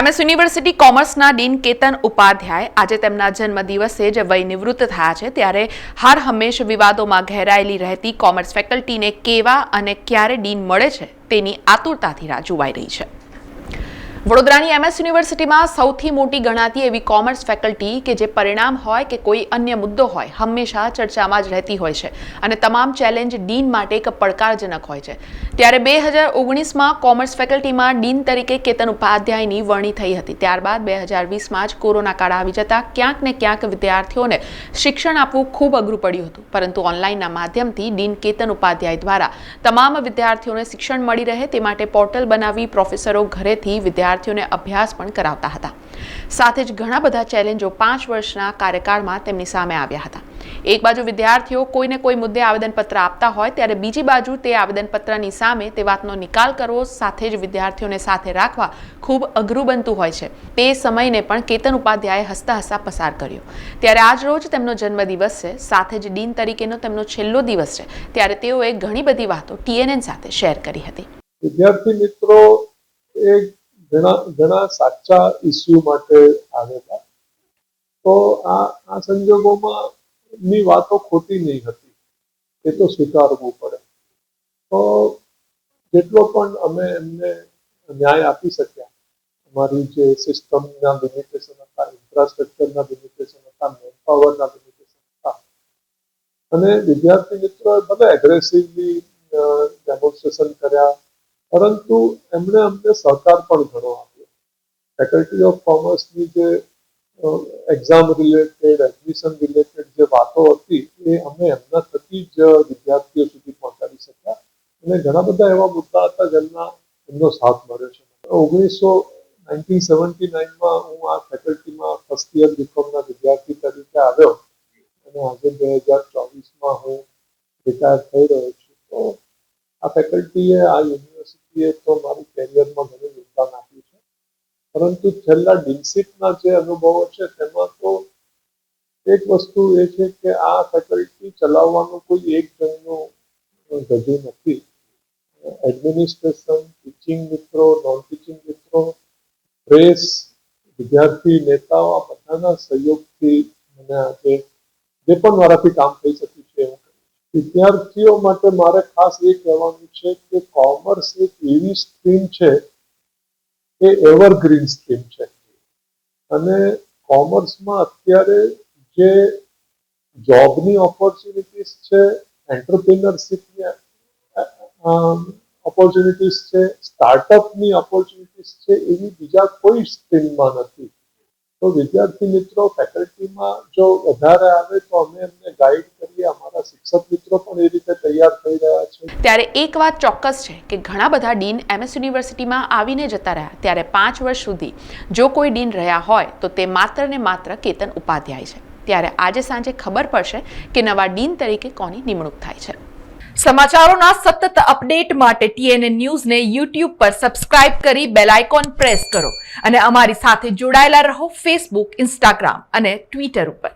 MS university કોમર્સના dean Ketan Upadhyay આજે તેમના જન્મદિવસે જ વય નિવૃત્ત થયા છે ત્યારે હર હંમેશ વિવાદોમાં ઘેરાયેલી રહેતી કોમર્સ ફેકલ્ટીને કેવા અને ક્યારે ડીન મળે છે તેની આતુરતાથી રાહ જોવાઈ રહી છે। વડોદરાની એમએસ યુનિવર્સિટીમાં સૌથી મોટી ગણાતી એવી કોમર્સ ફેકલ્ટી કે જે પરિણામ હોય કે કોઈ અન્ય મુદ્દો હોય હંમેશા ચર્ચામાં જ રહેતી હોય છે અને તમામ ચેલેન્જ ડીન માટે એક પડકારજનક હોય છે। ત્યારે 2019માં કોમર્સ ફેકલ્ટીમાં ડીન તરીકે કેતન ઉપાધ્યાયની વરણી થઈ હતી। ત્યારબાદ 2020માં જ કોરોના કાળ આવી જતા ક્યાંક ને ક્યાંક વિદ્યાર્થીઓને શિક્ષણ આપવું ખૂબ અઘરું પડ્યું હતું, પરંતુ ઓનલાઈનના માધ્યમથી ડીન કેતન ઉપાધ્યાય દ્વારા તમામ વિદ્યાર્થીઓને શિક્ષણ મળી રહે તે માટે પોર્ટલ બનાવી પ્રોફેસરો ઘરેથી વિદ્યાર્થીઓને અભ્યાસ પણ કરાવતા હતા। સાથે જ ઘણા બધા ચેલેન્જો 5 વર્ષના કાર્યકાળમાં તેમની સામે આવ્યા હતા। એક બાજુ વિદ્યાર્થીઓ કોઈને કોઈ મુદ્દે આવેદનપત્ર આપતા હોય ત્યારે બીજી બાજુ તે આવેદનપત્રની સામે તે વાતનો નિકાલ કરવો સાથે જ વિદ્યાર્થીઓને સાથે રાખવા ખૂબ અઘરું બનતું હોય છે। તે સમયને પણ કેતન ઉપાધ્યાયે હસતા હસતા પસાર કર્યો। ત્યારે આજ રોજ તેમનો જન્મદિવસ છે, સાથે જ ડીન તરીકેનો તેમનો છેલ્લો દિવસ છે, ત્યારે તેઓએ ઘણી બધી વાતો TNN સાથે શેર કરી હતી। વિદ્યાર્થી મિત્રો એક ઘણા સાચા ઇસ્યુ માટે આવેલા, તો આ સંજોગોમાં ની વાતો ખોટી નહીં હતી, એ તો સ્વીકારવું પડે। તો જેટલો પણ અમે એમને ન્યાય આપી શક્યા, અમારી જે સિસ્ટમના લિમિટેશન હતા, ઇન્ફ્રાસ્ટ્રક્ચરના લિમિટેશન હતા, મેનપાવરના લિમિટેશન હતા, અને વિદ્યાર્થી મિત્રોએ ભલે એગ્રેસિવલી ડેમોન્સ્ટ્રેશન કર્યા, પરંતુ એમણે અમને સહકાર પણ ઘણો આપ્યો। ફેકલ્ટી ઓફ કોમર્સની જે એક્ઝામ રિલેટેડ, એડમિશન રિલેટેડ જે વાતો હતી એ અમે એમના થકી જ વિદ્યાર્થીઓ સુધી પહોંચાડી શક્યા, અને ઘણા બધા એવા મુદ્દા હતા એમનો સાથ મળ્યો છે। 1979માં હું આ ફેકલ્ટીમાં ફર્સ્ટ યર બીકોમના વિદ્યાર્થી તરીકે આવ્યો અને આજે 2024માં હું રિટાયર થઈ રહ્યો છું। તો આ ફેકલ્ટીએ, આ યુનિવર્સિટીએ તો મારું કેરિયરમાં ઘણું યોગદાન આપ્યું છે, પરંતુ છેલ્લા ડીનશીપના જે અનુભવો છે તેમાં તો એક વસ્તુ એ છે કે આ ફેકલ્ટી ચલાવવાનું કોઈ એક જણનું ગજુ નથી। એડમિનિસ્ટ્રેશન, ટીચિંગ મિત્રો, નોન ટીચિંગ મિત્રો, પ્રેસ, વિદ્યાર્થી નેતાઓ, આ બધાના સહયોગથી મને આજે જે પણ મારાથી કામ થઈ શક્યું છે એવું વિદ્યાર્થીઓ માટે મારે ખાસ એ કહેવાનું છે કે કોમર્સ એક એવી સ્ટ્રીમ છે એ એવરગ્રીન સ્ટ્રીમ છે, અને કોમર્સમાં અત્યારે જે જોબની ઓપોર્ચ્યુનિટીઝ છે, એન્ટરપ્રિનરશિપની ઓપોર્ચ્યુનિટીઝ છે, સ્ટાર્ટઅપની ઓપોર્ચ્યુનિટીઝ છે, એવી બીજા કોઈ સ્ટ્રીમમાં નથી। તો વિદ્યાર્થી મિત્રો ફેકલ્ટીમાં જો વધારે આવે તો અમે એમને ગાઈડ કરીએ, અમારા શિક્ષક મિત્રો પણ એ રીતે તૈયાર થઈ રહ્યા છે। ત્યારે એક વાત ચોક્કસ છે કે ઘણા બધા ડીન એમએસ યુનિવર્સિટીમાં આવીને જતા રહ્યા, ત્યારે 5 વર્ષ સુધી જો કોઈ ડીન રહ્યા હોય તો તે માત્ર ને માત્ર કેતન ઉપાધ્યાય છે। ત્યારે આજે સાંજે ખબર પડશે કે નવા ડીન તરીકે કોની નિમણૂક થાય છે। સમાચારોના સતત અપડેટ માટે TNN ન્યૂઝને YouTube પર સબસ્ક્રાઇબ કરી બેલ આઇકોન પ્રેસ કરો અને અમારી સાથે જોડાયેલા રહો Facebook, Instagram અને Twitter ઉપર।